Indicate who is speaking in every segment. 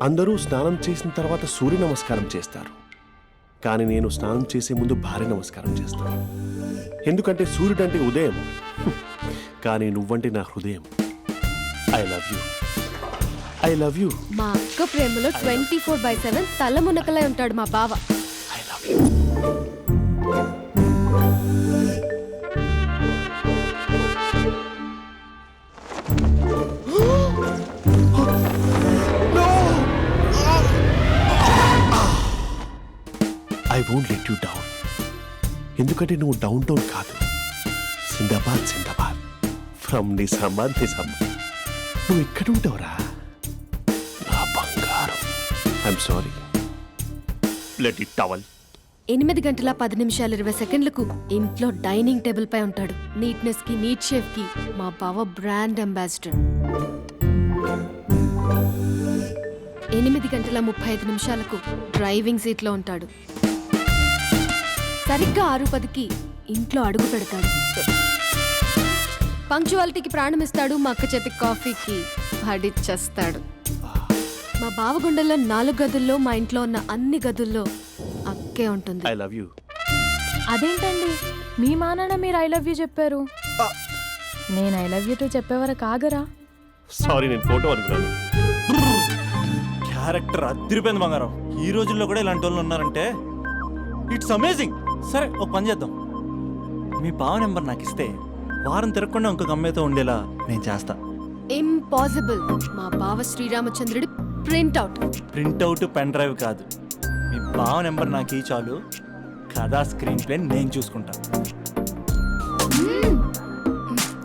Speaker 1: అందరూ స్నానం చేసిన తర్వాత సూర్య నమస్కారం చేస్తారు, కానీ నేను స్నానం చేసే ముందు భార్య నమస్కారం చేస్తాను. ఎందుకంటే సూర్యుడు అంటే ఉదయం, కానీ నువ్వంటే నా హృదయం. I love you, I love you.
Speaker 2: మా అక్క ప్రేమలో 24/7 తల మునకలై ఉంటాడు మా బావ.
Speaker 1: I love you. I won't let you down. ఎందుకంటే నువ్వు డౌన్ టౌన్ కాదు, జిందాబాద్ జిందాబాద్ ఫ్రమ్ నిజామాబాద్ నిజామాబాద్. నువ్వు ఇక్కడ ఉంటావురా నా బంగారం. I'm sorry, let it towel.
Speaker 2: 8:10:10 ఇంట్లో డైనింగ్ టేబుల్ పై ఉంటాడు. నీట్నెస్ కి, నీట్ షేఫ్ కి మా బావ బ్రాండ్ అంబాసిడర్. 8:35 డ్రైవింగ్ సీట్ లో ఉంటాడు. సరిగ్గా 6:10 ఇంట్లో అడుగు పెడతాడు. పంక్చువాలిటీకి ప్రాణమిస్తాడు. మా అక్క చేతి కాఫీకి పడిచ్చేస్తాడు. మా బావ గుండెల్లో 4 గదుల్లో, మా ఇంట్లో ఉన్న అన్ని గదుల్లో అక్కే ఉంటుంది.
Speaker 1: I love you.
Speaker 3: అదేంటండి మీ మానాన్న మీరు ఐ లవ్ యూ చెప్పారు, నేను ఐ లవ్ యూ టు చెప్పేవరకు ఆగరా?
Speaker 1: సారీ, నేను ఫోటో అనుకున్నాను.
Speaker 4: క్యారెక్టర్ అదిరిపోయింది బంగారం. ఈ రోజుల్లో కూడా ఇలాంటి వాళ్ళు ఉన్నారంటే ఇట్స్ అమేజింగ్. సరే ఒక పని చేద్దాం, మీ బావ నెంబర్ నాకు ఇస్తే వారం తిరగకుండా ఇంకొక అమ్మాయితో ఉండేలా నేను చేస్తా.
Speaker 2: ఇంపాసిబుల్. మా బావ శ్రీరామచంద్రుడి ప్రింట్అవుట్.
Speaker 4: ప్రింట్అవుట్ పెన్ డ్రైవ్ కాదు, మీ బావ నెంబర్ నాకు ఈ చాలు. కథా స్క్రీన్ ప్లే నేను చూసుకుంటా.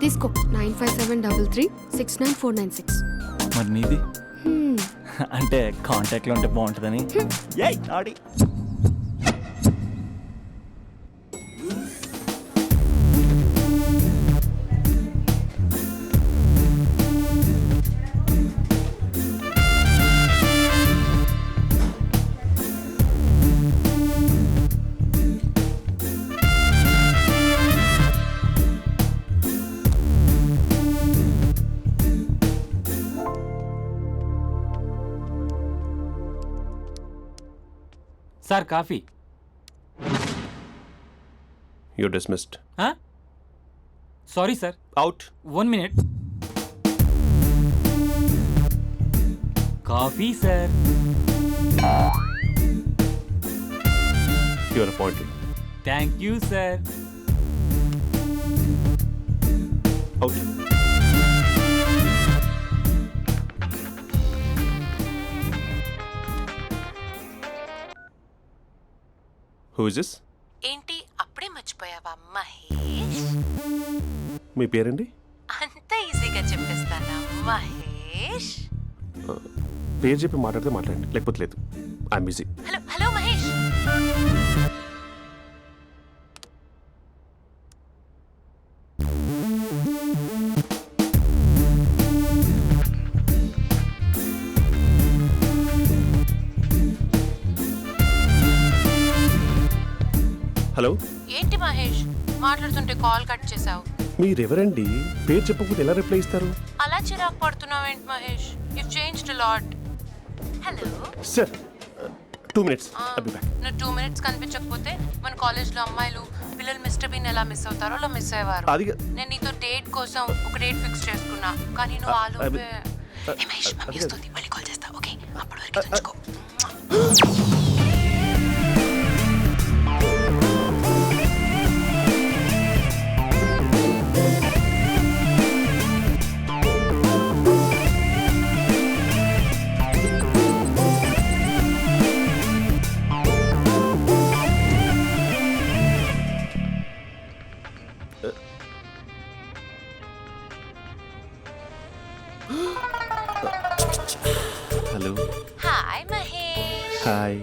Speaker 2: తీసుకో. 9573369496.
Speaker 4: మరి నీది అంటే కాంటాక్ట్లో ఉంటే బాగుంటుందని. ఏయ్ ఆడి
Speaker 5: sir coffee.
Speaker 1: You dismissed.
Speaker 5: Sorry sir.
Speaker 1: Out.
Speaker 5: 1 minute. Coffee sir.
Speaker 1: You are appointed.
Speaker 5: Thank you sir.
Speaker 1: Out. Who is this?
Speaker 6: ఏంటి అప్పుడే మర్చిపోయావా మహేష్?
Speaker 1: మీ పేరండి?
Speaker 6: అంత ఈజీగా చెప్పేస్తానా మహేష్?
Speaker 1: పేరు చెప్పి మాట్లాడితే మాట్లాడండి, లేకపోతే లేదు. I'm busy.
Speaker 6: Hello hello Mahesh.
Speaker 1: Hello.
Speaker 6: ఏంటి మహేష్ మాట్లాడుతుంటే కాల్ కట్ చేసావు?
Speaker 1: మీరెవరండి? పేరు చెప్పకపోతే ఎలా రిప్లై ఇస్తారు?
Speaker 6: అలా చిరాకు పడుతున్నావేంటి Mahesh? You changed a lot. Hello
Speaker 1: sir, 2 minutes. I'll be back.
Speaker 6: నువ్వు 2 minutes కనిపించకపోతే మన కాలేజ్లో అమ్మాయిలు పిల్లలు మిస్టర్ బీన్ ఎలా మిస్ అవుతారో అలా మిస్ అయ్యేవారు. నేను నీతో డేట్ కోసం ఒక డేట్ ఫిక్స్ చేసుకున్నా, కానీ నువ్వు ఆలోపే. మహేష్ మమ్మీ వస్తుంది, మళ్ళీ కాల్ చేస్తా. ఓకే, అప్పటి వరకు తెచ్చుకో.
Speaker 1: హలో.
Speaker 6: హాయ్ మహేష్.
Speaker 1: హాయ్.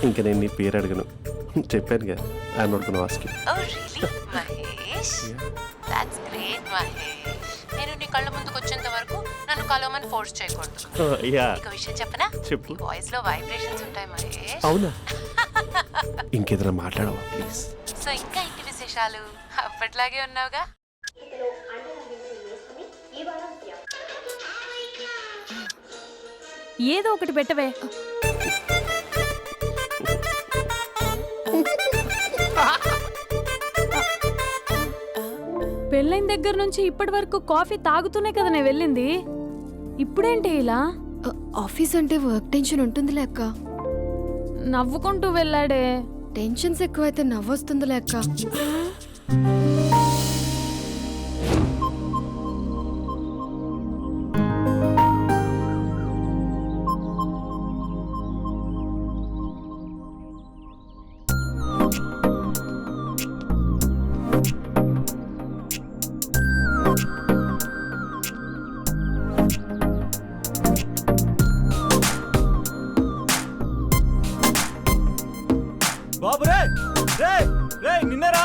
Speaker 1: ఇంకా నేను నీ పేరు అడగను, చెప్పానుగా. I'm not gonna ask you.
Speaker 6: Oh really Mahesh? That's great Mahesh. నేను నీ కళ్ళ ముందుకు వచ్చేంత వరకు నన్ను కలవమని ఫోర్స్ చేయకూడదు.
Speaker 1: యా.
Speaker 6: ఒక విషయం చెప్పనా?
Speaker 1: చెప్పు.
Speaker 6: వాయిస్ లో వైబ్రేషన్స్ ఉంటాయి మహేష్.
Speaker 1: అవునా? ఇంకేదైనా మాట్లాడవా ప్లీజ్?
Speaker 6: సో ఇంకా ఇంటి విశేషాలు అప్పట్లాగే ఉన్నావుగా?
Speaker 3: ఏదో ఒకటి పెట్టవే. పెళ్ళైన దగ్గర నుంచి ఇప్పటి వరకు కాఫీ తాగుతూనే కదా నేను వెళ్ళింది. ఇప్పుడేంటి ఇలా?
Speaker 2: ఆఫీస్ అంటే వర్క్ టెన్షన్ ఉంటుందిలే అక్క.
Speaker 3: నవ్వుకుంటూ వెళ్ళాడే.
Speaker 2: టెన్షన్స్ ఎక్కువైతే నవ్వొస్తుందిలే అక్క.
Speaker 4: బాబు రే రే రే నిన్నేరా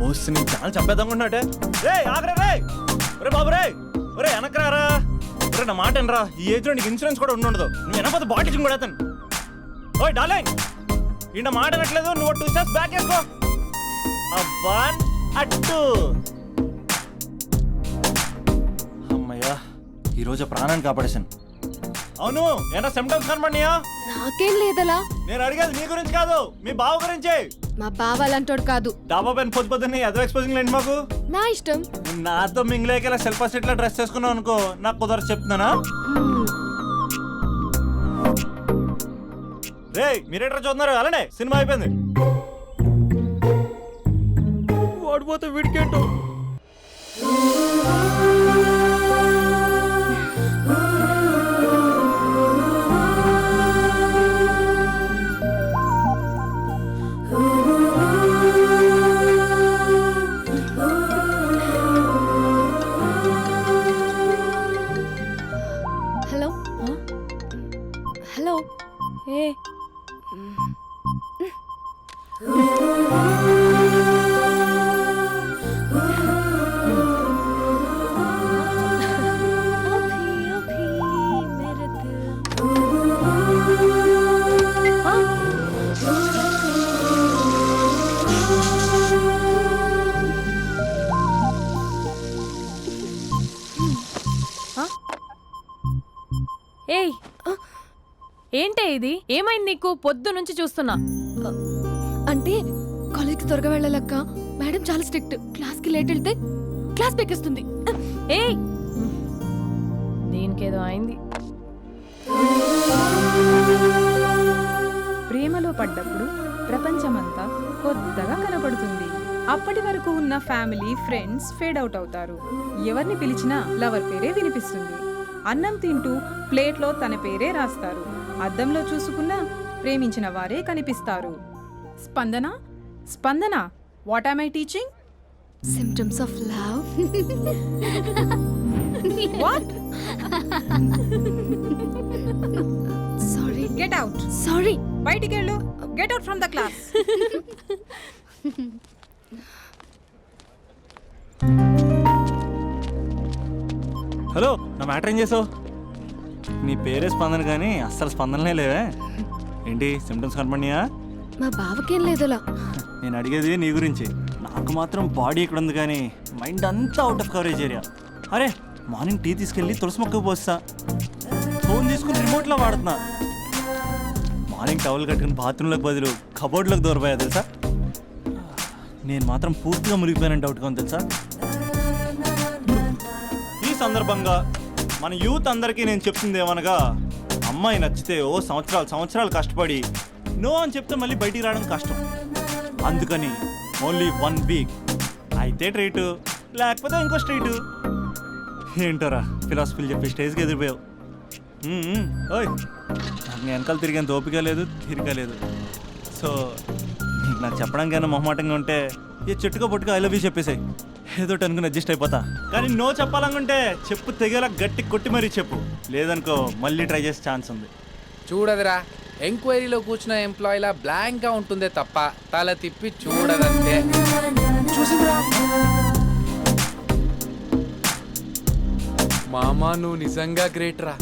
Speaker 4: ఓసి నీ చాలా చంపేద్దామన్నట్టే. రే ఆగరా రే. ఒరే బాబు రే. ఒరే వెనకరారా. ఒరే నా మాట అనరా. ఈ ఏజ్లో నీకు ఇన్సూరెన్స్ కూడా ఉండదు. నువ్వు వెనకపోతే బాటిల్ కూడా అతను. ఓయ్ డార్లింగ్ ఈ నా మాట అనట్లేదు. నువ్వు 2 స్టెప్స్ బ్యాక్ వేసుకో. అబ్బా అట్టు. అమ్మయ్యా ఈరోజు ప్రాణాన్ని కాపాడేశాను. అవును ఏనా సిమ్టమ్స్ కనబడినాయా?
Speaker 2: నాకేం లేదలా.
Speaker 4: నేను అడిగేది నీ గురించి కాదు, మీ బావ గురించి.
Speaker 2: మా బావ అలాంటోడు కాదు.
Speaker 4: డాబా పైన పొద్దు పొద్దున్నే అదో ఎక్స్పోజింగ్ లేండి మాకు.
Speaker 2: నా ఇష్టం.
Speaker 4: నాతో మింగిలేక సెల్ఫ్ అసెట్ లా డ్రెస్ చేసుకున్నావు అనుకో, నాకు కుదరదు చెప్తున్నానా? రే మీరేట్రా చూస్తున్నారు? అలానే సినిమా అయిపోయింది. వాడిపోతే వీడికేంటో.
Speaker 2: Hello hello.
Speaker 3: ఏ ఏయ్ ఏంటే ఇది? ఏమైంది నీకు? పొద్దు నుంచి చూస్తున్నా.
Speaker 2: అంటే కాలేజ్కి త్వరగా వెళ్ళాలక్క. మేడం చాలా స్ట్రిక్ట్. క్లాస్కి లేట్ వెళ్తే క్లాస్ పెక్కేస్తుంది.
Speaker 3: ఏయ్ దీనికేదో అయింది.
Speaker 7: ప్రేమలో పడ్డప్పుడు ప్రపంచమంతా కొత్తగా కనపడుతుంది. అప్పటి వరకు ఉన్న ఫ్యామిలీ ఫ్రెండ్స్ ఫేడ్ అవుట్ అవుతారు. ఎవరిని పిలిచినా లవర్ పేరే వినిపిస్తుంది. అన్నం తింటూ ప్లేట్లో తన పేరే రాస్తారు. అద్దంలో చూసుకున్నా ప్రేమించిన వారే కనిపిస్తారు. Spandana Spandana, what am I teaching?
Speaker 2: Symptoms of love.
Speaker 7: What?
Speaker 2: Sorry.
Speaker 7: Get out.
Speaker 2: Sorry.
Speaker 7: బయటికి వెళ్ళు. Get out from the class.
Speaker 4: Hello నా మ్యాటర్ ఏం చేసావు? నీ పేరే స్పందన కానీ అస్సలు స్పందనలే లేవే. ఏంటి సిమ్టమ్స్ కనపడినాయా?
Speaker 2: మా బావకేం లేదలా.
Speaker 4: నేను అడిగేది నీ గురించి. నాకు మాత్రం బాడీ ఇక్కడ ఉంది కానీ మైండ్ అంతా అవుట్ ఆఫ్ కవరేజ్ ఏరియా. అరే మార్నింగ్ టీ తీసుకెళ్ళి తులసి మొక్కకు పోస్తా. ఫోన్ తీసుకుని రిమోట్లో వాడుతున్నా. మార్నింగ్ టవల్ కట్టుకుని బాత్రూంలోకి బదులు కబోర్డ్లోకి దూరపోయా తెలుసా. నేను మాత్రం పూర్తిగా మునిగిపోయానని డౌట్గా ఉంది తెలుసా. ఈ సందర్భంగా మన యూత్ అందరికీ నేను చెప్తుంది ఏమనగా, అమ్మాయి నచ్చితే ఓ సంవత్సరాలు కష్టపడి నో అని చెప్తే మళ్ళీ బయటికి రావడం కష్టం. అందుకని ఓన్లీ 1 వీక్ అయితే ట్రీటు, లేకపోతే ఇంకో స్ట్రీటు. ఏంటోరా ఫిలాసఫీలు చెప్పే స్టేజ్కి ఎదిరిపోయావు. ఓయ్ నాకు నీ వెనకాల తిరిగేంత ఓపిక లేదు, తీరిక లేదు. సో నీకు నాకు చెప్పడానికైనా మొహమాటంగా ఉంటే ఏ చెట్టుగా పొట్టుగా ఐ లవ్ యూ చెప్పేసాయి. ఏదో అనుకుని అడ్జస్ట్ అయిపోతా. కానీ నో చెప్పాలనుకుంటే చెప్పు తెగేలా గట్టి కొట్టి మరీ చెప్పు. లేదనుకో మళ్ళీ ట్రై చేసే ఛాన్స్ ఉంది.
Speaker 8: చూడదురా, ఎంక్వైరీలో కూర్చున్న ఎంప్లాయీలా బ్లాంక్గా ఉంటుందే తప్ప తల తిప్పి చూడదంతే. చూసిందిరా మామా, నువ్వు నిజంగా గ్రేట్ రా.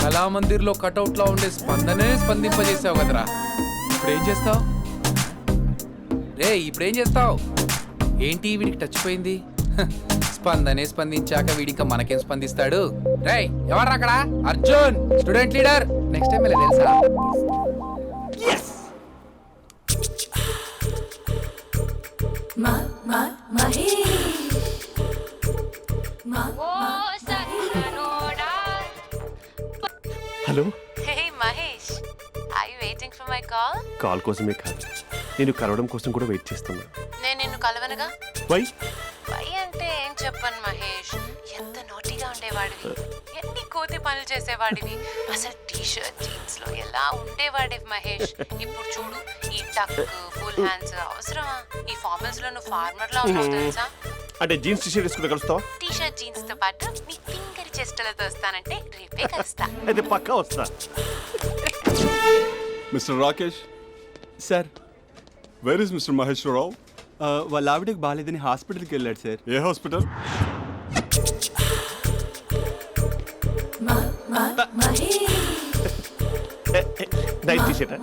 Speaker 8: కళామందిర్లో కటౌట్లో ఉండే స్పందనే స్పందింపజేసావు కదరా. ఇప్పుడేం చేస్తావు రే? ఇప్పుడేం చేస్తావు? ఏంటి వీడికి టచ్ పోయింది? స్పందనే స్పందించాక వీడిక మనకేం స్పందిస్తాడు? రేయ్ ఎవర్రా అక్కడ? Arjun student leader. Next time ఇలా తెలుసా?
Speaker 1: Hello,
Speaker 6: hey Mahesh, I waiting for my call?
Speaker 1: Call కోసమే కాదు, నేను కలవడం కోసం కూడా వెయిట్ చేస్తున్నా.
Speaker 6: నేను నిన్ను కలవనుగా.
Speaker 1: వై?
Speaker 6: వై అంటే ఏం చెప్పను మహేష్, ఎంత నోటీగా ఉండేవాడివి, ఎన్ని కోతి పనులు చేసేవాడివి, అసలు టీ షర్ట్ జీన్స్ లో ఎలా ఉండేవాడివి మహేష్. ఇప్పుడు చూడు, ఈ టక్ ఫుల్ హ్యాండ్స్ అవసరమా? ఈ ఫార్మల్స్ లో నువ్వు ఫార్మర్ లా ఉన్నావు తెలుసా?
Speaker 1: అంటే జీన్స్ టీ షర్ట్ వేసుకుంటే కలుస్తావా?
Speaker 6: టీ షర్ట్ జీన్స్ తో పాటు నీ ఫింగర్ చెస్టలతో వస్తానంటే రేపే కలుస్తా.
Speaker 1: అయితే పక్కా వస్తా.
Speaker 9: Mister Rakesh,
Speaker 4: sir,
Speaker 9: where is mister Maheshwararao?
Speaker 4: వాళ్ళ ఆవిడకి బాగాలేదని హాస్పిటల్కి వెళ్ళాడు సార్.
Speaker 9: ఏ hospital?
Speaker 1: Night T shirt.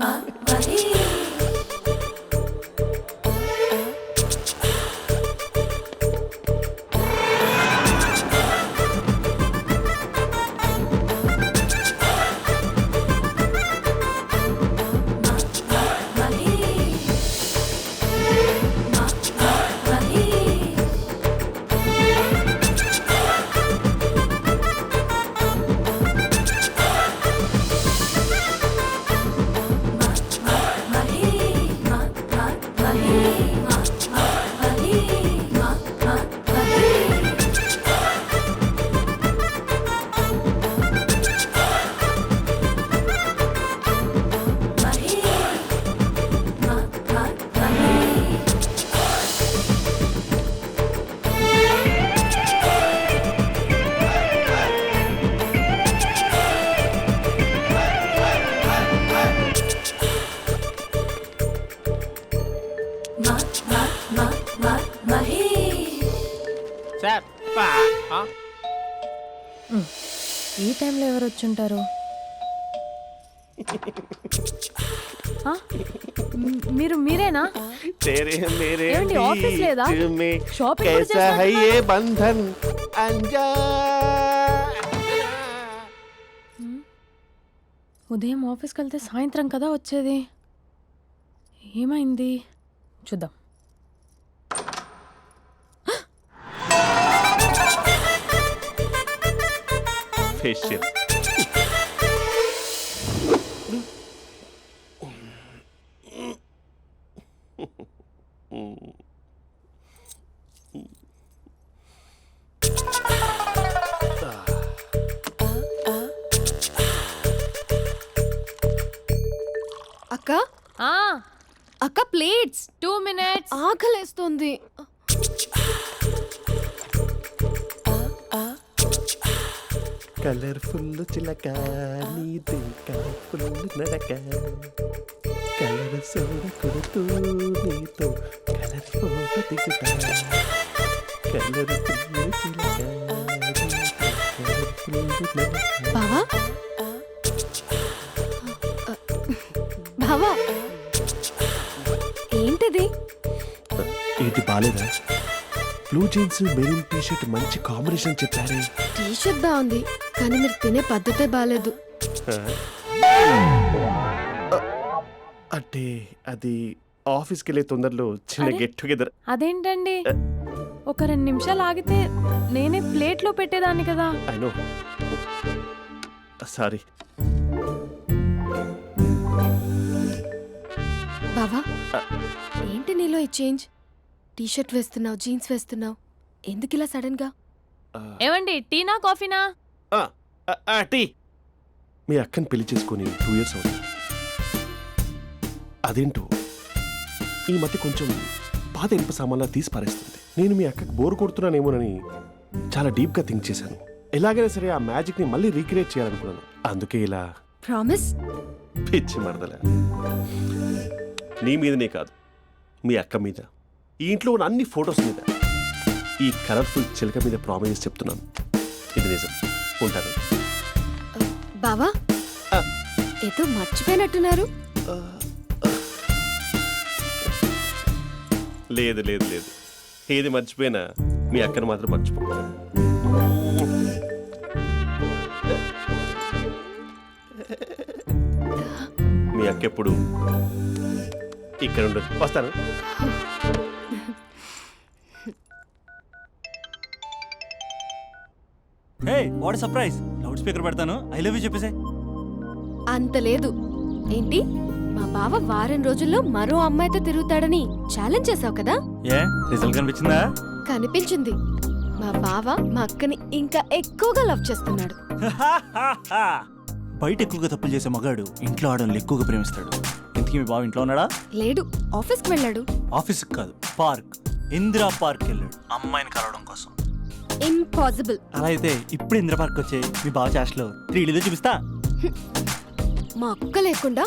Speaker 5: Sir,
Speaker 3: ఈ టైంలో ఎవరు వచ్చుంటారు? మీరేనా?
Speaker 1: तेरे मेरे
Speaker 3: ఏమండి, ఆఫీస్ లేదా?
Speaker 1: बीच में
Speaker 3: షాపింగ్ కూడా
Speaker 1: कैसा है
Speaker 3: చేస్తున్నారు?
Speaker 1: ये बंधन अंजा.
Speaker 3: ఉదయం ఆఫీస్కి వెళ్తే సాయంత్రం కదా వచ్చేది. ఏమైంది చూద్దాం.
Speaker 1: फेशियल.
Speaker 2: అక్క
Speaker 3: ఆ,
Speaker 2: అక్క ప్లేట్స్.
Speaker 3: 2 minutes.
Speaker 2: ఆకలేస్తుంది.
Speaker 1: కలర్ఫుల్ చిలక నీది కలర్ఫుల్ నడక కలర్ సోడ కొడుతూ నీతో కలర్ ఫోటో దిగుతా కలర్ఫుల్ చిలక
Speaker 2: బావా బావా, ఏంటిది?
Speaker 1: ఏంటి బాలేదా? Blue jeans maroon T shirt మంచి కాంబినేషన్ చెప్పారే.
Speaker 2: టీ షర్ట్ బాగుంది, కానీ మీరు తినే పద్ధతే బాగాలేదు.
Speaker 1: అంటే అది ఆఫీస్కి వెళ్ళే తొందరలో చిన్న
Speaker 3: అరే?
Speaker 1: Get together.
Speaker 3: అదేంటండి, ఒక 2 నిమిషాలు ఆగితే నేనే ప్లేట్లో పెట్టేదాన్ని కదా.
Speaker 1: I know, sorry.
Speaker 2: బావా, ఏంటి నీలో ఈ చేంజ్? టీ షర్ట్ వేస్తున్నావు, జీన్స్ వేస్తున్నావు, ఎందుకు ఇలా సడన్ గా?
Speaker 3: ఏమండి, టీనా కాఫీనా?
Speaker 1: టీ. మీ అక్కని పెళ్లి చేసుకొని 2 years అవుతుంది. అదేంటో ఈ మధ్య కొంచెం పాత ఇనుప సామాన్లా తీసి పారేస్తుంది. నేను మీ అక్కకి బోర్ కొడుతున్నానేమోనని చాలా డీప్గా థింక్ చేశాను. ఎలాగైనా సరే ఆ మ్యాజిక్ని మళ్ళీ రీక్రియేట్ చేయాలనుకున్నాను. అందుకే ఇలా.
Speaker 2: ప్రామిస్?
Speaker 1: పిచ్చి మరదల, నీ మీదనే కాదు, మీ అక్క మీద, ఈ ఇంట్లో ఉన్న అన్ని ఫొటోస్ మీద, ఈ కలర్ఫుల్ చిలక మీద ప్రామిస్ చెప్తున్నాను. ఇది నిజం. ఉంటాను.
Speaker 2: బావా, ఏదో మర్చిపోయినట్టున్నారు.
Speaker 1: లేదు లేదు లేదు, ఏది మర్చిపోయినా మీ అక్కను మాత్రం మర్చిపో. ఇంకెప్పుడు ఇక్కడ ఉండదు. వస్తాను.
Speaker 4: Hey what surprise, loud speaker పెడతాను, ఐ లవ్ యూ చెప్పేసే.
Speaker 2: అంత లేదు. ఏంటి, మా బావ వారం రోజుల్లో మరో అమ్మాయితో తిరుగుతాడని ఛాలెంజ్ చేసావు కదా?
Speaker 4: ఏ రిజల్ట్ కనిపించిందా?
Speaker 2: కనిపించింది. మా బావ మా అక్కని ఇంకా ఎక్కువగా లవ్ చేస్తున్నాడు.
Speaker 4: బయట ఎక్కువగా తప్పులు చేసే మగాడు ఇంట్లో ఆడవాళ్ళు ఎక్కువగా ప్రేమిస్తాడు. ఇంతకీ మీ బావ ఇంట్లో ఉన్నాడా?
Speaker 2: లేడు, ఆఫీస్కి వెళ్ళాడు.
Speaker 4: ఆఫీస్కి కాదు, పార్క్, ఇందిరా పార్క్ వెళ్ళాడు అమ్మాయిని కలవడం కోసం.
Speaker 2: ఇంపాసిబుల్.
Speaker 4: అలా అయితే ఇప్పుడు ఇందిరా పార్క్ వచ్చే మీ బావ చాష్లో 3Dలో చూపిస్తా.
Speaker 2: మా అక్క లేకుండా